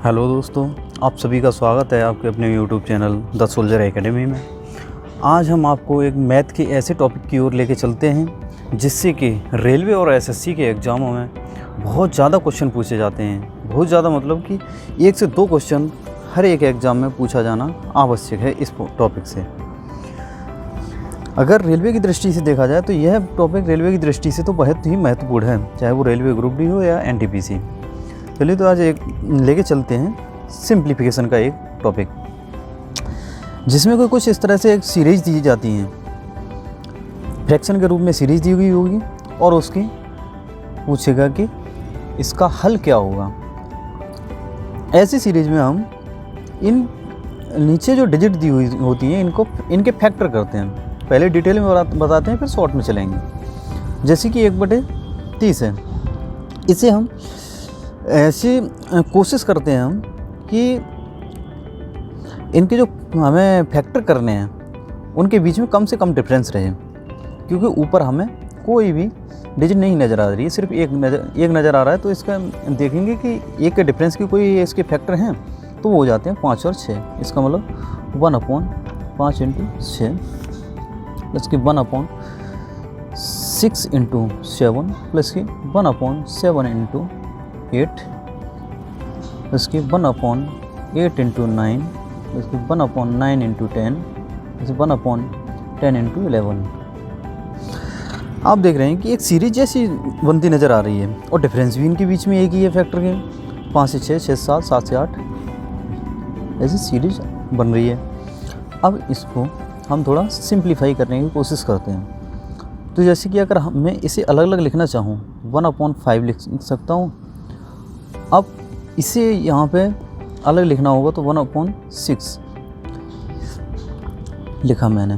Hello दोस्तों, आप सभी का स्वागत है आपके अपने YouTube channel the soldier academy में। आज हम आपको एक मैथ के ऐसे टॉपिक की ओर लेके चलते हैं जिससे कि रेलवे और एसएससी के एग्ज़ामों में बहुत ज़्यादा क्वेश्चन पूछे जाते हैं। बहुत ज़्यादा मतलब कि 1 से 2 क्वेश्चन हर एक एग्ज़ाम में पूछा जाना आवश्यक है इस टॉपिक से। अगर रेलवे की दृष्टि से देखा जाए तो यह टॉपिक रेलवे की दृष्टि से तो बहुत ही महत्वपूर्ण है, चाहे वो रेलवे ग्रुप डी हो या एनटीपीसी। चलिए तो आज एक लेके चलते हैं सिंप्लीफिकेशन का एक टॉपिक, जिसमें कोई कुछ इस तरह से एक सीरीज दी जाती हैं, फ्रैक्शन के रूप में सीरीज दी हुई होगी और उसकी पूछेगा कि इसका हल क्या होगा। ऐसी सीरीज में हम इन नीचे जो डिजिट दी हुई होती हैं इनके फैक्टर करते हैं। पहले डिटेल में बताते हैं, फिर शॉर्ट में चलेंगे। जैसे कि 1/30 है, इसे हम ऐसी कोशिश करते हैं हम कि इनके जो हमें फैक्टर करने हैं उनके बीच में कम से कम डिफरेंस रहे, क्योंकि ऊपर हमें कोई भी डिजिट नहीं नज़र आ रही है, सिर्फ एक नज़र आ रहा है। तो इसका देखेंगे कि एक के डिफरेंस की कोई इसके फैक्टर हैं तो वो हो जाते हैं 5 और 6। इसका मतलब 1/5 × 6 प्लस की 1/6 × 7 प्लस की 1/7 × 8 प्लस की 1/8 × 9 प्लस की 1/9 × 10 प्लस 1/10 × 11। आप देख रहे हैं कि एक सीरीज जैसी बनती नज़र आ रही है और डिफरेंस भी इनके बीच में एक ही है फैक्टर के। 5 से 6, 6 से 7, 7 से 8 ऐसी सीरीज बन रही है। अब इसको हम थोड़ा सिंप्लीफाई करने की कोशिश करते हैं। तो जैसे कि अगर मैं इसे अलग अलग लिखना चाहूँ 1/5 लिख सकता हूँ। अब इसे यहाँ पे अलग लिखना होगा तो 1/6 लिखा मैंने।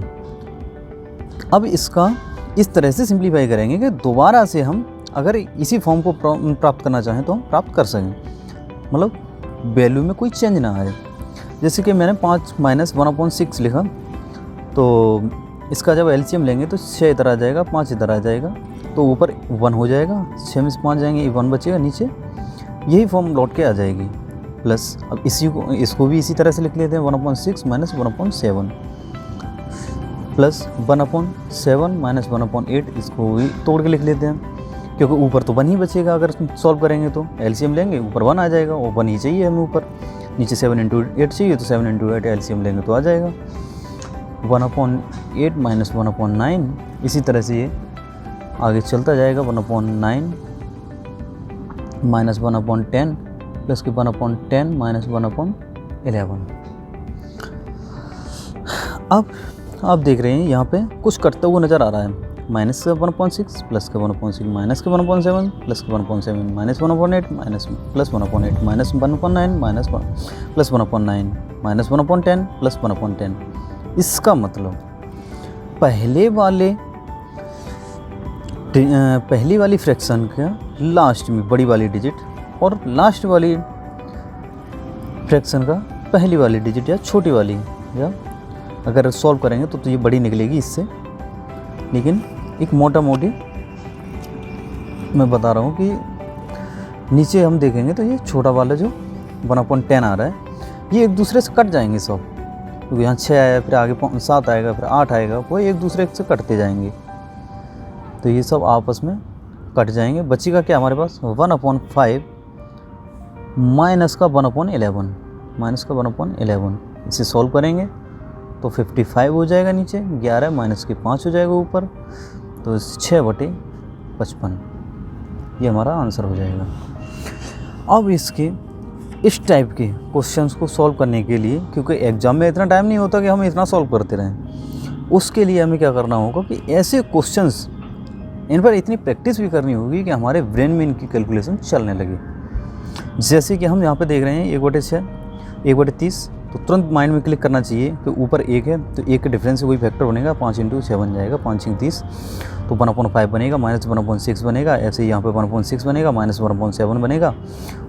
अब इसका इस तरह से सिंप्लीफाई करेंगे कि दोबारा से हम अगर इसी फॉर्म को प्राप्त करना चाहें तो हम प्राप्त कर सकें, मतलब वैल्यू में कोई चेंज ना आए। जैसे कि मैंने 5 - 1/6 लिखा, तो इसका जब एलसीएम लेंगे तो 6 इधर आ जाएगा, 5 इधर आ जाएगा, तो ऊपर 1 हो जाएगा, 6 में से 5 जाएंगे, 1 बचेगा, नीचे यही फॉर्म लौट के आ जाएगी। प्लस अब इसको भी इसी तरह से लिख लेते हैं 1/6 - 1/7 प्लस 1/7 - 1/8। इसको भी तोड़ के लिख लेते हैं, क्योंकि ऊपर तो 1 ही बचेगा। अगर सॉल्व करेंगे तो एलसीएम लेंगे, ऊपर 1 आ जाएगा, और 1 ही चाहिए हमें ऊपर, नीचे 7 × 8 चाहिए, तो 7 × 8 एलसीएम लेंगे तो आ जाएगा 1/8 - 1/9। इसी तरह से ये आगे चलता जाएगा 1/9 - 1/10 प्लस की 1/10 - 1/11। अब आप देख रहे हैं यहाँ पे कुछ कटता हुआ नज़र आ रहा है। -1/6 प्लस के 1/6 माइनस के 1/7 प्लस के 1/7 minus 1/8 minus plus 1/8 minus 1/9 minus plus 1/9 minus 1/10 plus 1/10। इसका मतलब पहली वाली फ्रैक्शन का लास्ट में बड़ी वाली डिजिट और लास्ट वाली फ्रैक्शन का पहली वाली डिजिट या छोटी वाली, या अगर सॉल्व करेंगे तो ये बड़ी निकलेगी इससे। लेकिन एक मोटा मोटी मैं बता रहा हूँ कि नीचे हम देखेंगे तो ये छोटा वाला जो 1/10 आ रहा है, ये एक दूसरे से कट जाएंगे सब, क्योंकि यहाँ 6 आया, फिर आगे 7 आएगा, फिर 8 आएगा, वो एक दूसरे से कटते जाएंगे, तो ये सब आपस में कट जाएंगे। बचेगा क्या हमारे पास 1/5 माइनस का 1/11। इसे सॉल्व करेंगे तो 55 हो जाएगा, नीचे 11 माइनस के 5 हो जाएगा ऊपर, तो 6/55 ये हमारा आंसर हो जाएगा। अब इसके इस टाइप के क्वेश्चंस को सॉल्व करने के लिए, क्योंकि एग्जाम में इतना टाइम नहीं होता कि हम इतना सॉल्व करते रहें, उसके लिए हमें क्या करना होगा कि ऐसे क्वेश्चंस इन पर इतनी प्रैक्टिस भी करनी होगी कि हमारे ब्रेन में इनकी कैलकुलेशन चलने लगे। जैसे कि हम यहाँ पे देख रहे हैं 1/6 1/30, तो तुरंत माइंड में क्लिक करना चाहिए कि ऊपर 1 है तो 1 के डिफरेंस से कोई फैक्टर बनेगा, 5 × 7 जाएगा, 5 × 30 तो 1/5 बनेगा, माइनस 1/6 बनेगा, ऐसे ही यहाँ पे 1/6 बनेगा, माइनस 1/7 बनेगा,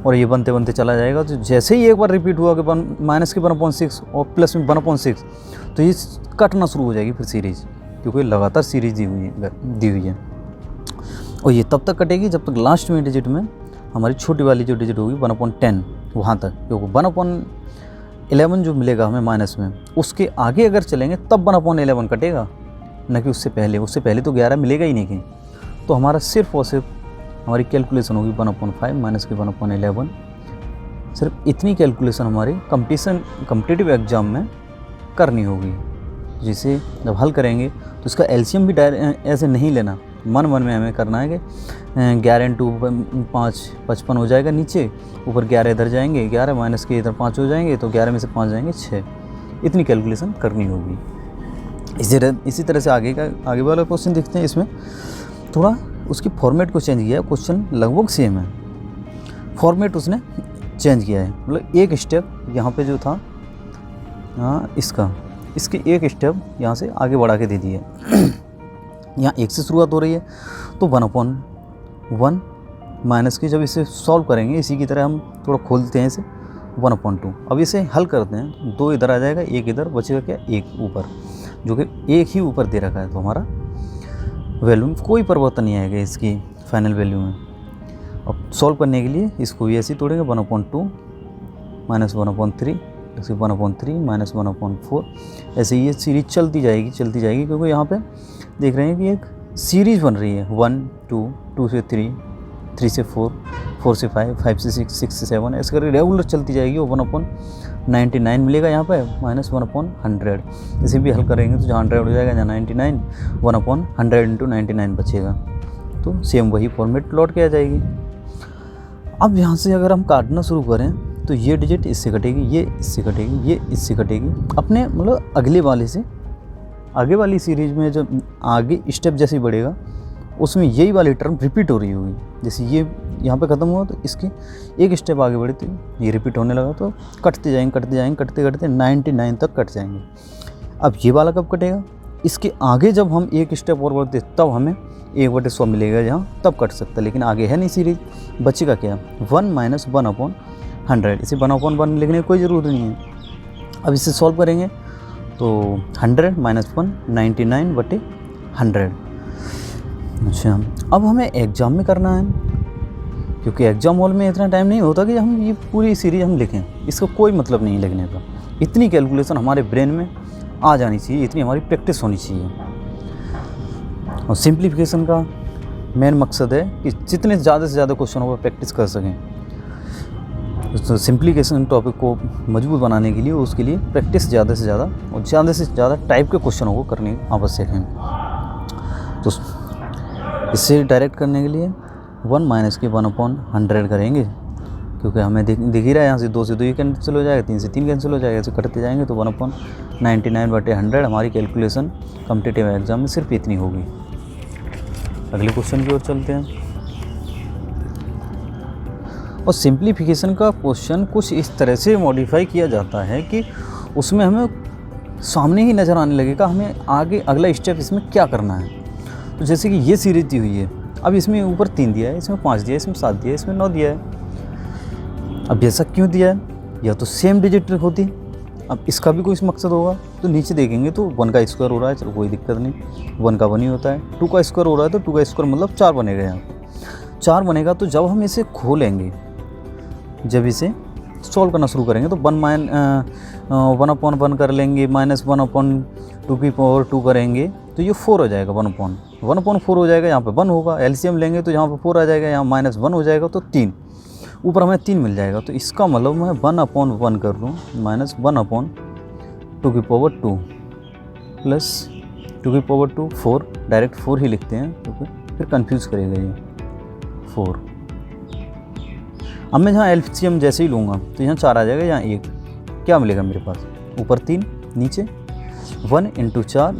और ये बनते बनते चला जाएगा। तो जैसे ही एक बार रिपीट हुआ कि माइनस के 1/6 और प्लस में 1/6, तो ये कटना शुरू हो जाएगी फिर सीरीज, क्योंकि लगातार सीरीज दी हुई है। और ये तब तक कटेगी जब तक लास्ट में डिजिट में हमारी छोटी वाली जो डिजिट होगी 1/10 वहाँ तक, क्योंकि 1/11 जो मिलेगा हमें माइनस में, उसके आगे अगर चलेंगे तब 1/11 कटेगा, न कि उससे पहले। उससे पहले तो 11 मिलेगा ही नहीं कहीं। तो हमारा सिर्फ और सिर्फ हमारी कैलकुलेशन होगी 1/5 माइनस की 1/11। सिर्फ इतनी कैलकुलेशन हमारी कम्पिटिटिव एग्ज़ाम में करनी होगी, जिसे जब हल करेंगे तो इसका एलसीएम भी ऐसे नहीं लेना, मन में हमें करना है कि 11 × 5 55 हो जाएगा नीचे, ऊपर 11 इधर जाएंगे, 11 माइनस के इधर 5 हो जाएंगे, तो 11 में से 5 जाएंगे 6। इतनी कैलकुलेशन करनी होगी। इसी तरह से आगे वाला क्वेश्चन देखते हैं। इसमें थोड़ा उसकी फॉर्मेट को चेंज किया है, क्वेश्चन लगभग सेम है, फॉर्मेट उसने चेंज किया है। मतलब एक स्टेप यहाँ पे जो था इसके एक स्टेप यहाँ से आगे बढ़ा के दे दिए। यहाँ 1 से शुरुआत हो रही है, तो 1/1 माइनस की जब इसे सॉल्व करेंगे, इसी की तरह हम थोड़ा खोलते हैं इसे 1/2। अब इसे हल करते हैं, 2 इधर आ जाएगा, 1 इधर, बचेगा क्या 1 ऊपर, जो कि 1 ही ऊपर दे रखा है। तो हमारा वैल्यू में कोई परिवर्तन नहीं आएगा इसकी फाइनल वैल्यू में। अब सॉल्व करने के लिए इसको भी ऐसे ही तोड़ेंगे, 1/2 माइनस 1/3 जैसे 1/3 माइनस 1/4। ऐसे ये सीरीज चलती जाएगी, क्योंकि यहाँ पे देख रहे हैं कि एक सीरीज बन रही है, 1 2 2 से 3 3 से 4 4 से 5 5 से 6 6 से 7 ऐसे करके रेगुलर चलती जाएगी। वो 1/99 मिलेगा यहाँ पे, माइनस 1/100। इसे भी हल करेंगे तो जहाँ 100 हो जाएगा, जहाँ 99, 1/100 × 99 बचेगा। तो सेम वही फॉर्मेट लौट के आ जाएगी। अब यहाँ से अगर हम काटना शुरू करें तो ये डिजिट इससे कटेगी, ये इससे कटेगी, ये इससे कटेगी। अपने मतलब अगले वाले से आगे वाली सीरीज में जब आगे स्टेप जैसे बढ़ेगा, उसमें यही वाली टर्म रिपीट हो रही होगी। जैसे ये यहाँ पे ख़त्म हुआ तो इसके एक स्टेप आगे बढ़े तो ये रिपीट होने लगा, तो कटते जाएंगे 99 तक कट जाएंगे। अब ये वाला कब कटेगा? इसके आगे जब हम एक स्टेप और बढ़ते तब हमें 1/100 मिलेगा, जहाँ तब कट सकता है, लेकिन आगे है नहीं सीरीज। बचेगा क्या? 1 माइनस 1/100। इसे 1/1 लिखने की कोई ज़रूरत नहीं है। अब इसे सॉल्व करेंगे तो 100 माइनस 1 99/100। अच्छा, अब हमें एग्ज़ाम में करना है, क्योंकि एग्ज़ाम हॉल में इतना टाइम नहीं होता कि हम ये पूरी सीरीज हम लिखें। इसका कोई मतलब नहीं लिखने का। इतनी कैलकुलेशन हमारे ब्रेन में आ जानी चाहिए, इतनी हमारी प्रैक्टिस होनी चाहिए। और सिंप्लीफिकेशन का मेन मकसद है कि जितने ज़्यादा से ज़्यादा क्वेश्चनों पर प्रैक्टिस कर सकें। तो सिंप्लीफिकेशन टॉपिक को मजबूत बनाने के लिए उसके लिए प्रैक्टिस ज़्यादा से ज़्यादा टाइप के क्वेश्चनों को करनी आवश्यक है। तो इससे डायरेक्ट करने के लिए 1 माइनस की 1/100 करेंगे, क्योंकि हमें दिख ही रहा है यहाँ से 2 से 2 कैंसिल हो जाएगा, 3 से 3 कैंसिल हो जाएगा, ऐसे करते जाएंगे। तो 1/99/100 हमारी कैलकुलेशन कॉम्पिटिटिव एग्जाम में सिर्फ इतनी होगी। अगले क्वेश्चन की ओर चलते हैं। और सिंप्लीफिकेशन का क्वेश्चन कुछ इस तरह से मॉडिफाई किया जाता है कि उसमें हमें सामने ही नज़र आने लगेगा हमें आगे अगला स्टेप इसमें क्या करना है। तो जैसे कि ये सीरीज दी हुई है, अब इसमें ऊपर 3 दिया है, इसमें 5 दिया है, इसमें 7 दिया है, इसमें 9 दिया है। अब ऐसा क्यों दिया है? या तो सेम डिजिट होती, अब इसका भी कोई मकसद होगा। तो नीचे देखेंगे तो 1 का स्क्वायर हो रहा है, चलो कोई दिक्कत नहीं, 1 का 1 ही होता है। 2 का स्क्वायर हो रहा है तो 2 का स्क्वायर मतलब 4 बनेगा। यहाँ 4 बनेगा, तो जब हम इसे खोलेंगे, जब इसे सॉल्व करना शुरू करेंगे तो 1/1 कर लेंगे, माइनस 1/2 करेंगे तो ये 4 हो जाएगा। 1/4 हो जाएगा, यहाँ पे 1 होगा। एलसीएम लेंगे तो यहाँ पे 4 आ जाएगा, यहाँ -1 हो जाएगा तो 3, ऊपर हमें 3 मिल जाएगा। तो इसका मतलब मैं 1/1 कर लूँ, माइनस 1/2 प्लस 2/2 4, डायरेक्ट 4 ही लिखते हैं क्योंकि फिर कंफ्यूज करेगा ये 4। अब मैं जहाँ एलसीएम जैसे ही लूँगा तो यहाँ 4 आ जाएगा, यहाँ 1, क्या मिलेगा मेरे पास? ऊपर 3, नीचे 1 × 4,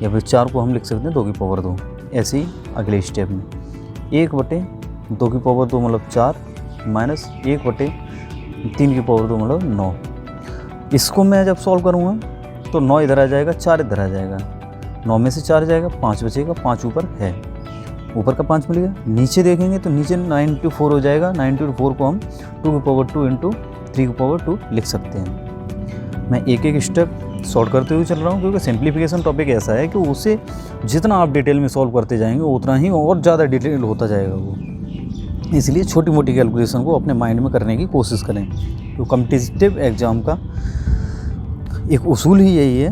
या फिर 4 को हम लिख सकते हैं 2/2। ऐसे ही अगले स्टेप में 1/2 मतलब 4 माइनस 1/3/2 मतलब 9। इसको मैं जब सॉल्व करूँगा तो 9 इधर आ जाएगा, 4 इधर आ जाएगा, 9 में से 4 जाएगा, 5 बचेगा, 5 ऊपर है, ऊपर का 5 मिलेगा। नीचे देखेंगे तो नीचे 9 × 4 हो जाएगा। 9 × 4 को हम 2/2 × 3/2 लिख सकते हैं। मैं एक एक स्टेप सॉल्व करते हुए चल रहा हूँ, क्योंकि सिंप्लीफिकेशन टॉपिक ऐसा है कि उसे जितना आप डिटेल में सॉल्व करते जाएंगे उतना ही और ज़्यादा डिटेल होता जाएगा वो। इसलिए छोटी मोटी कैलकुलेशन को अपने माइंड में करने की कोशिश करें। तो कॉम्पिटिटिव एग्ज़ाम का एक उसूल ही यही है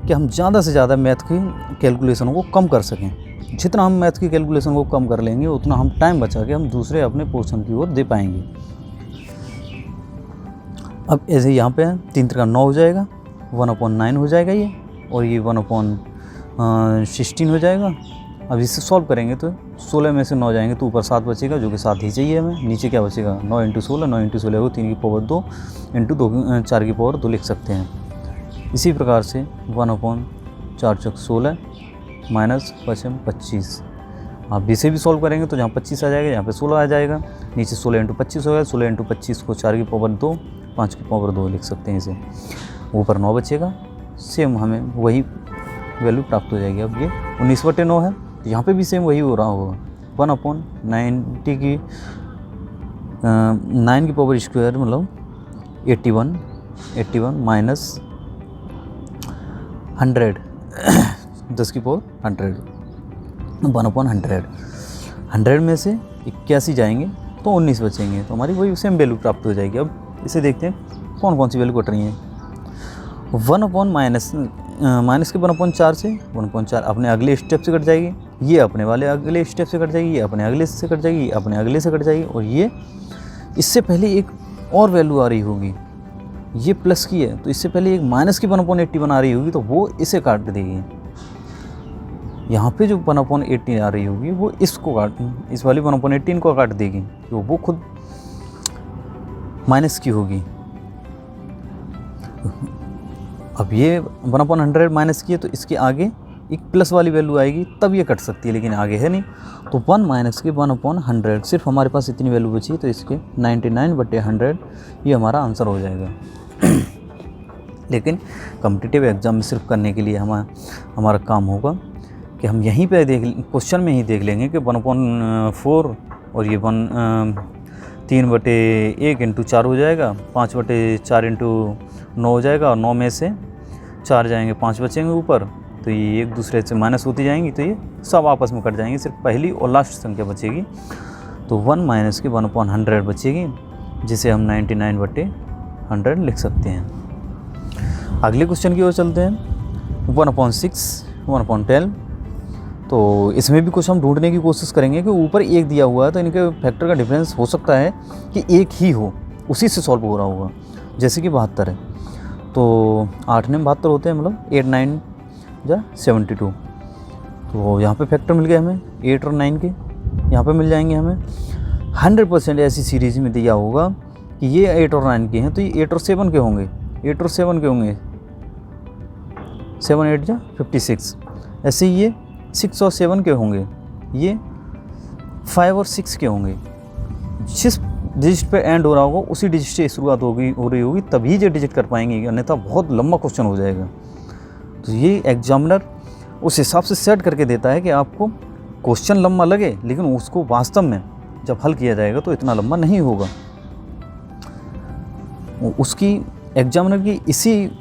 कि हम ज़्यादा से ज़्यादा मैथ की कैलकुलेशनों को कम कर सकें। जितना हम मैथ की कैलकुलेशन को कम कर लेंगे उतना हम टाइम बचा के हम दूसरे अपने पोर्शन की ओर दे पाएंगे। अब ऐसे यहाँ पे 3 का 9 हो जाएगा, 1/9 हो जाएगा ये, और ये 1/16 हो जाएगा। अब इसे सॉल्व करेंगे तो 16 में से 9 जाएंगे तो ऊपर 7 बचेगा, जो कि 7 ही चाहिए हमें। नीचे क्या बचेगा, 9 × 16, 9 × 16 को 3 की पावर 2 × 2 4 की पावर 2 लिख सकते हैं। इसी प्रकार से 1/4 × 16 माइनस 25। आप इसे भी सॉल्व करेंगे तो जहाँ 25 आ जाएगा, यहाँ पे 16 आ जाएगा। नीचे 16 × 25 होगा, 16 × 25 को 4 की पावर 2, 5 की पावर 2 लिख सकते हैं इसे। ऊपर 9 बचेगा, सेम हमें वही वैल्यू प्राप्त हो जाएगी। अब ये 19/9 है, तो यहाँ पे भी सेम वही हो रहा होगा। 1/90 की 9 की पावर स्क्वायर मतलब 81 माइनस 100 10 की पावर 100, 1/100। 100 में से 81 जाएंगे तो 19 बचेंगे, तो हमारी वही सेम वैल्यू प्राप्त हो जाएगी। अब इसे देखते हैं कौन कौन सी वैल्यू कट रही हैं। 1/- माइनस के 1/4 से 1/4 अपने अगले स्टेप से कट जाएगी, ये अपने वाले अगले स्टेप से कट जाएगी, ये अपने अगले से कट जाएगी, ये अपने अगले से कट जाएगी, और ये इससे पहले एक और वैल्यू आ रही होगी, ये प्लस की है तो इससे पहले एक माइनस की 1/80 बना रही होगी, तो वो इसे काट देगी। यहाँ पे जो 1/80 आ रही होगी वो इसको काट, इस वाली 1/18 को काट देगी, तो वो खुद माइनस की होगी। अब ये 1/100 माइनस की है तो इसके आगे एक प्लस वाली वैल्यू आएगी, तब ये कट सकती है, लेकिन आगे है नहीं। तो 1 माइनस के 1/100, सिर्फ हमारे पास इतनी वैल्यू बची, तो इसके 99/100 ये हमारा आंसर हो जाएगा। लेकिन कॉम्पिटिटिव एग्ज़ाम में सिर्फ करने के लिए हमारा काम होगा कि हम यहीं पे क्वेश्चन में ही देख लेंगे कि 1/4 और ये 3/1 × 4 हो जाएगा, 5/4 × 9 हो जाएगा, और 9 में से 4 जाएंगे, 5 बचेंगे ऊपर, तो ये एक दूसरे से माइनस होती जाएंगी, तो ये सब आपस में कट जाएंगे, सिर्फ पहली और लास्ट संख्या बचेगी। तो 1 माइनस की 1/100 बचेगी, जिसे हम 99/100 लिख सकते हैं। अगले क्वेश्चन की ओर चलते हैं। 1/6, 1/12, तो इसमें भी कुछ हम ढूंढने की कोशिश करेंगे कि ऊपर 1 दिया हुआ है तो इनके फैक्टर का डिफरेंस हो सकता है कि 1 ही हो, उसी से सॉल्व हो रहा होगा। जैसे कि 72 है, तो 8 में 72 होते हैं, मतलब 8 9 या 72, तो यहाँ पे फैक्टर मिल गए हमें 8 और 9 के, यहाँ पे मिल जाएंगे हमें। 100% ऐसी सीरीज में दिया होगा कि ये 8 और 9 के हैं, तो ये 8 और 7 के होंगे, 8 और 7 के होंगे, 7 8 या 56। ऐसे ही ये 6 और 7 के होंगे, ये 5 और 6 के होंगे। जिस डिजिट पे एंड हो रहा होगा उसी डिजिट से शुरुआत हो रही होगी, तभी ये डिजिट कर पाएंगे, अन्यथा बहुत लंबा क्वेश्चन हो जाएगा। तो ये एग्जामिनर उस हिसाब से सेट करके देता है कि आपको क्वेश्चन लंबा लगे, लेकिन उसको वास्तव में जब हल किया जाएगा तो इतना लंबा नहीं होगा। उसकी एग्जामिनर की इसी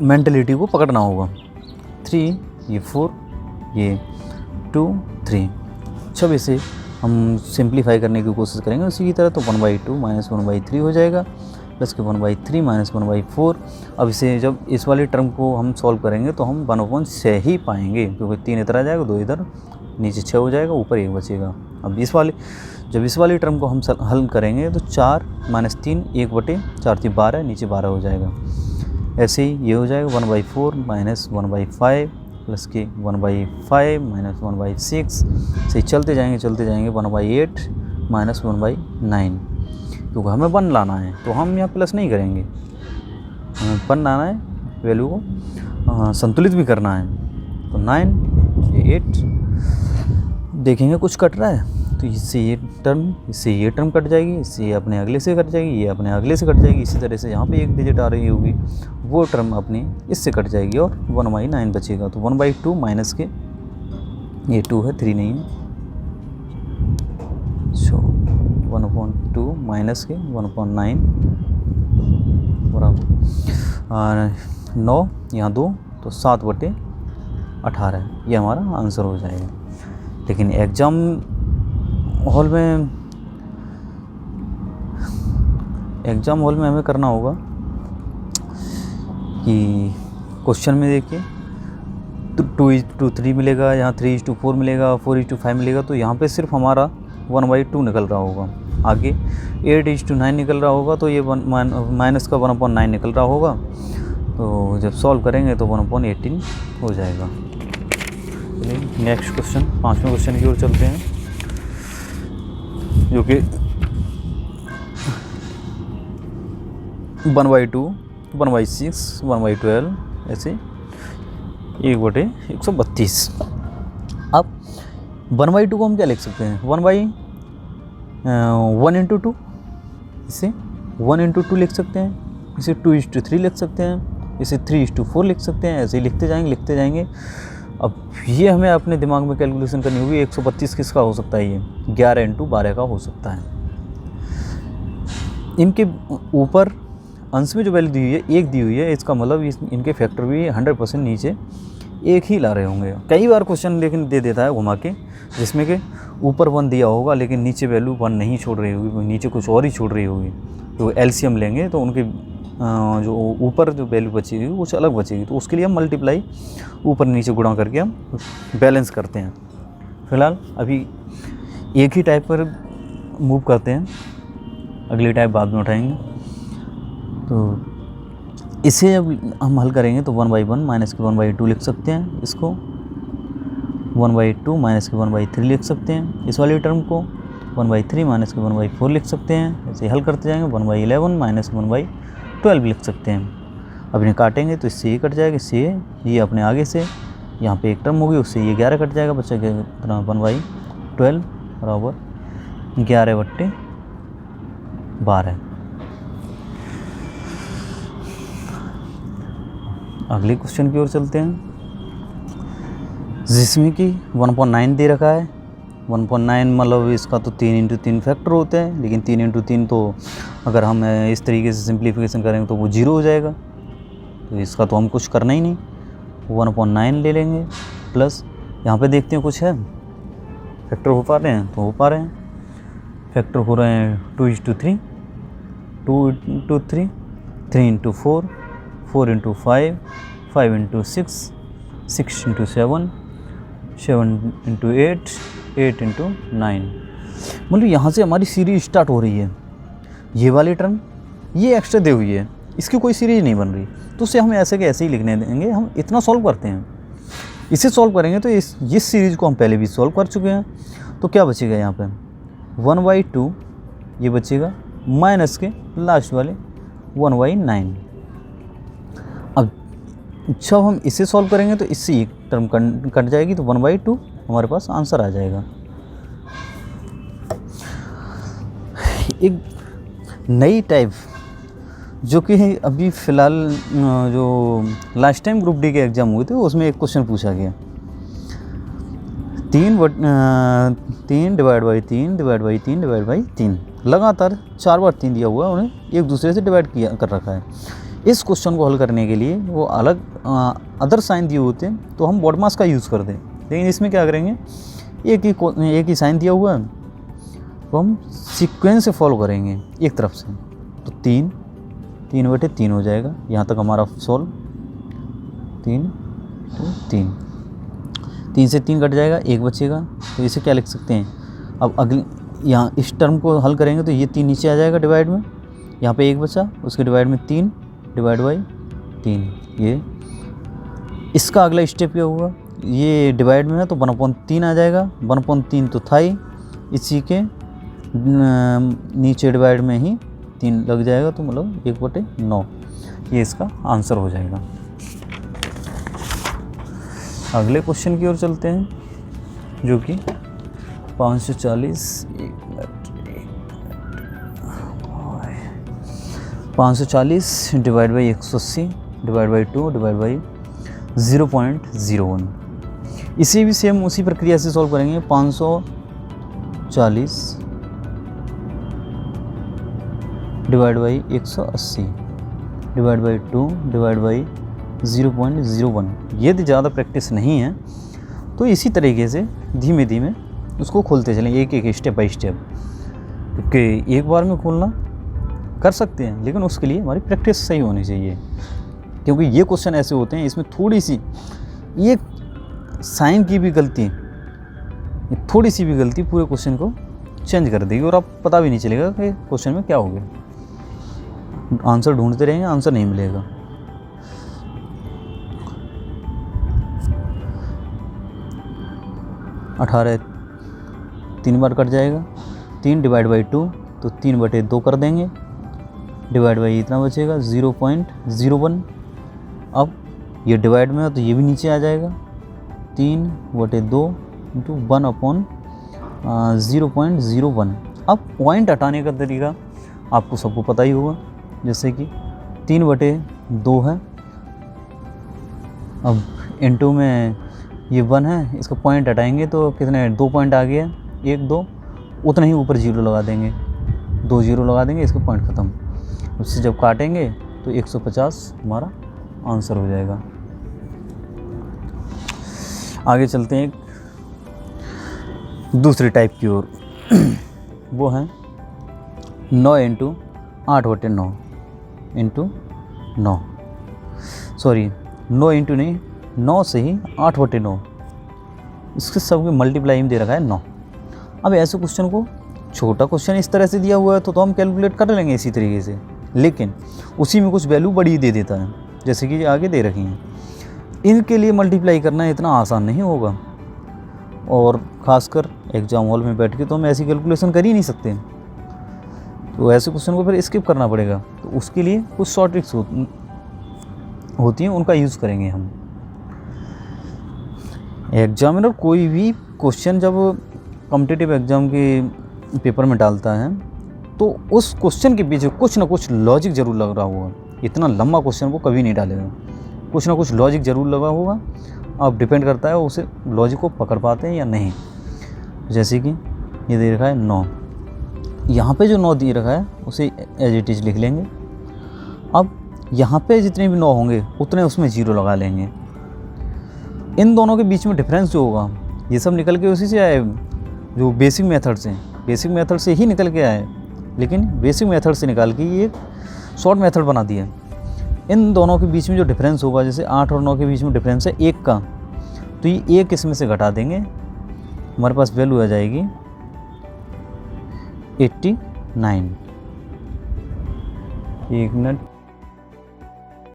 मेंटलिटी को पकड़ना होगा। 3, ये 4, ये 2, 3। जब इसे हम सिंप्लीफाई करने की कोशिश करेंगे उसी की तरह, तो 1/2 माइनस 1/3 हो जाएगा, प्लस के 1/3 माइनस 1/4। अब इसे जब इस वाले टर्म को हम सॉल्व करेंगे तो हम 1/6 ही पाएंगे, क्योंकि 3 इधर आ जाएगा, 2 इधर, नीचे 6 हो जाएगा, ऊपर 1 बचेगा। अब जब इस वाली टर्म को हम हल करेंगे तो 4 माइनस 3 1/4 = 12, नीचे 12 हो जाएगा। ऐसे ही ये हो जाएगा 1/4 माइनस 1/5 प्लस के 1/5 माइनस 1/6, से चलते जाएंगे 1/8 माइनस 1/9, क्योंकि हमें 1 लाना है, तो हम यहाँ प्लस नहीं करेंगे, हमें 1 लाना है, वैल्यू को संतुलित भी करना है। तो 9, ये 8, देखेंगे कुछ कट रहा है, तो इससे ये टर्म कट जाएगी, इससे ये अपने अगले से कट जाएगी, ये अपने अगले से कट जाएगी। इसी तरह से यहाँ पे एक डिजिट आ रही होगी, वो टर्म अपनी इससे कट जाएगी और 1/9 बचेगा। तो 1/2 माइनस के, ये 2 है, 3 नहीं है, सो 1/2 माइनस के 1/9 बराबर 9, यहाँ 2, तो 7/18, ये हमारा आंसर हो जाएगा। लेकिन एग्ज़ाम हॉल में, एग्ज़ाम हॉल में हमें करना होगा कि क्वेश्चन में देखिए तो 2:3 मिलेगा, यहाँ 3:4 मिलेगा, 4:5 मिलेगा, तो यहाँ पे सिर्फ हमारा 1/2 निकल रहा होगा। आगे 8:9 निकल रहा होगा, तो ये माइनस का 1/9 निकल रहा होगा। तो जब सॉल्व करेंगे तो 1/18 हो जाएगा। चलिए नेक्स्ट क्वेश्चन, 5वें क्वेश्चन की ओर चलते हैं, जो कि 1/2, 1/6, 1/12 ऐसे 1/132। अब 1/2 को हम क्या लिख सकते हैं, 1/2, इसे 1/2 लिख सकते हैं, इसे 2:3 लिख सकते हैं, इसे 3:4 लिख सकते हैं, ऐसे ही लिखते जाएंगे। अब ये हमें अपने दिमाग में कैलकुलेशन करनी होगी, 132 किसका हो सकता है, ये 11 × 12 का हो सकता है। इनके ऊपर अंश में जो वैल्यू दी हुई है 1 दी हुई है, इसका मतलब इनके फैक्टर भी 100% नीचे 1 ही ला रहे होंगे। कई बार क्वेश्चन लेकिन दे देता है घुमा के, जिसमें कि ऊपर 1 दिया होगा लेकिन नीचे वैल्यू 1 नहीं छोड़ रही होगी, नीचे कुछ और ही छोड़ रही होगी। तो एलसीएम लेंगे तो उनके जो ऊपर जो वैल्यू बचेगी कुछ अलग बचेगी, तो उसके लिए हम मल्टीप्लाई ऊपर नीचे गुणा करके हम बैलेंस करते हैं। फिलहाल अभी एक ही टाइप पर मूव करते हैं, अगली टाइप बाद में उठाएंगे। तो इसे जब हम हल करेंगे तो 1/1 माइनस के 1/2 लिख सकते हैं, इसको 1/2 माइनस के 1/3 लिख सकते हैं, इस वाली टर्म को 1/3 माइनस के 1/4 लिख सकते हैं। ऐसे हल करते जाएंगे, 1/11 माइनस 1/12 लिख सकते हैं। अब इन्हें काटेंगे तो इससे ये कट जाएगा, इससे ये अपने आगे से यहाँ पे एक टर्म होगी, उससे ये 11 कट जाएगा, बच्चा के 1/12 बराबर 11/12। अगले क्वेश्चन की ओर चलते हैं, जिसमें कि 1/9 दे रखा है। 1/9 मतलब इसका तो 3 × 3 फैक्टर होते हैं, लेकिन 3 × 3 तो अगर हम इस तरीके से सिंप्लीफिकेशन करेंगे तो वो 0 हो जाएगा, तो इसका तो हम कुछ करना ही नहीं। 1/9 ले लेंगे, प्लस यहाँ पे देखते हैं कुछ है फैक्टर हो पा रहे हैं, तो हो पा रहे हैं। फैक्टर हो रहे हैं 2:3, 2 × 3, 3 × 4, 4 × 5, 5 × 6, 6 × 7, 7 × 8, 8 × 9। मतलब यहाँ से हमारी सीरीज स्टार्ट हो रही है। ये वाली टर्म ये एक्स्ट्रा दी हुई है, इसकी कोई सीरीज नहीं बन रही, तो उसे हम ऐसे के ऐसे ही लिखने देंगे। हम इतना सॉल्व करते हैं, इसे सॉल्व करेंगे तो इस सीरीज़ को हम पहले भी सॉल्व कर चुके हैं। तो क्या बचेगा यहाँ पे 1/2 ये बचेगा, माइनस के लास्ट वाले 1/9। अब जब हम इसे सॉल्व करेंगे तो इससे एक टर्म कट जाएगी, तो 1/2 हमारे पास आंसर आ जाएगा। एक नई टाइप जो कि अभी फ़िलहाल जो लास्ट टाइम ग्रुप डी के एग्ज़ाम हुए थे उसमें एक क्वेश्चन पूछा गया, 3/3 लगातार 4 बार 3 दिया हुआ है, उन्हें एक दूसरे से डिवाइड किया कर रखा है। इस क्वेश्चन को हल करने के लिए वो अलग अदर साइन दिए होते हैं तो हम बॉड मास का यूज़ कर दें, लेकिन इसमें क्या करेंगे, एक ही साइन दिया हुआ है तो हम सीक्वेंस से फॉलो करेंगे एक तरफ से, तो 3/3 हो जाएगा। यहाँ तक हमारा सॉल्व 3 से 3 कट जाएगा, 1 बचेगा, तो इसे क्या लिख सकते हैं। अब अगले यहाँ इस टर्म को हल करेंगे तो ये 3 नीचे आ जाएगा डिवाइड में, यहाँ पे 1 बचा, उसके डिवाइड में 3 / 3। ये इसका अगला स्टेप क्या हुआ, ये डिवाइड में है तो 1/3 आ जाएगा, 1/3 तो था ही, इसी के नीचे डिवाइड में ही 3 लग जाएगा, तो मतलब 1/9 ये इसका आंसर हो जाएगा। अगले क्वेश्चन की ओर चलते हैं, जो कि 540 divide by 180 divide by 2 divide by 0.01। इसे भी सेम उसी प्रक्रिया से सॉल्व करेंगे। 540 divide by 180 divide by 2 divide by 0.01। यदि ज़्यादा प्रैक्टिस नहीं है तो इसी तरीके से धीमे धीमे उसको खोलते चलें एक एक स्टेप बाय स्टेप, क्योंकि एक बार में खोलना कर सकते हैं लेकिन उसके लिए हमारी प्रैक्टिस सही होनी चाहिए, क्योंकि ये क्वेश्चन ऐसे होते हैं इसमें थोड़ी सी ये साइन की भी गलती, थोड़ी सी भी गलती पूरे क्वेश्चन को चेंज कर देगी और आप पता भी नहीं चलेगा कि क्वेश्चन में क्या हो गया। आंसर ढूंढते रहेंगे, आंसर नहीं मिलेगा। अठारह 3 बार कट जाएगा, 3 डिवाइड बाई 2 तो 3/2 कर देंगे, डिवाइड बाई इतना बचेगा 0.01। अब ये डिवाइड में है तो ये भी नीचे आ जाएगा, 3/2 इंटू 1/0.01। अब पॉइंट हटाने का तरीका आपको सबको पता ही होगा, जैसे कि 3/2 है, अब इंटू में ये 1 है, इसका पॉइंट हटाएंगे तो कितने 2 पॉइंट आ गया, 1 2, उतना ही ऊपर 0 लगा देंगे, 2 0 लगा देंगे, इसका पॉइंट ख़त्म। उससे जब काटेंगे तो 150 हमारा आंसर हो जाएगा। आगे चलते हैं एक दूसरी टाइप की ओर, वो है 9 इंटू 8/9 इंटू 9, सॉरी 9 इंटू नहीं, 9 से ही 8/9, इसके सब की मल्टीप्लाई में दे रखा है 9। अब ऐसे क्वेश्चन को, छोटा क्वेश्चन इस तरह से दिया हुआ है तो हम कैलकुलेट कर लेंगे इसी तरीके से, लेकिन उसी में कुछ वैल्यू बड़ी दे देता है, जैसे कि आगे दे रखी हैं, इनके लिए मल्टीप्लाई करना इतना आसान नहीं होगा, और ख़ासकर एग्जाम हॉल में बैठ के तो हम ऐसी कैलकुलेशन कर ही नहीं सकते, तो ऐसे क्वेश्चन को फिर स्किप करना पड़ेगा। तो उसके लिए कुछ शॉर्ट ट्रिक्स होती हैं, उनका यूज़ करेंगे हम। एग्जामिनर कोई भी क्वेश्चन जब कॉम्पिटिटिव एग्ज़ाम के पेपर में डालता है तो उस क्वेश्चन के पीछे कुछ ना कुछ लॉजिक ज़रूर लग रहा होगा, इतना लंबा क्वेश्चन वो कभी नहीं डालेगा, कुछ ना कुछ लॉजिक ज़रूर लगा होगा। अब डिपेंड करता है उसे लॉजिक को पकड़ पाते हैं या नहीं। जैसे कि ये दे रखा है 9, यहाँ पे जो 9 दे रखा है उसे एज इट इज लिख लेंगे। अब यहाँ पे जितने भी 9 होंगे उतने उसमें 0 लगा लेंगे। इन दोनों के बीच में डिफरेंस जो होगा ये सब निकल के उसी से आए, जो बेसिक मेथड से, बेसिक मेथड से ही निकल के आए, लेकिन बेसिक मेथड से निकाल के ये एक शॉर्ट मेथड बना दिया। इन दोनों के बीच में जो डिफरेंस होगा, जैसे 8 और 9 के बीच में डिफरेंस है 1 का, तो ये 1 इसमें से घटा देंगे, हमारे पास वैल्यू आ जाएगी 89। 1 मिनट,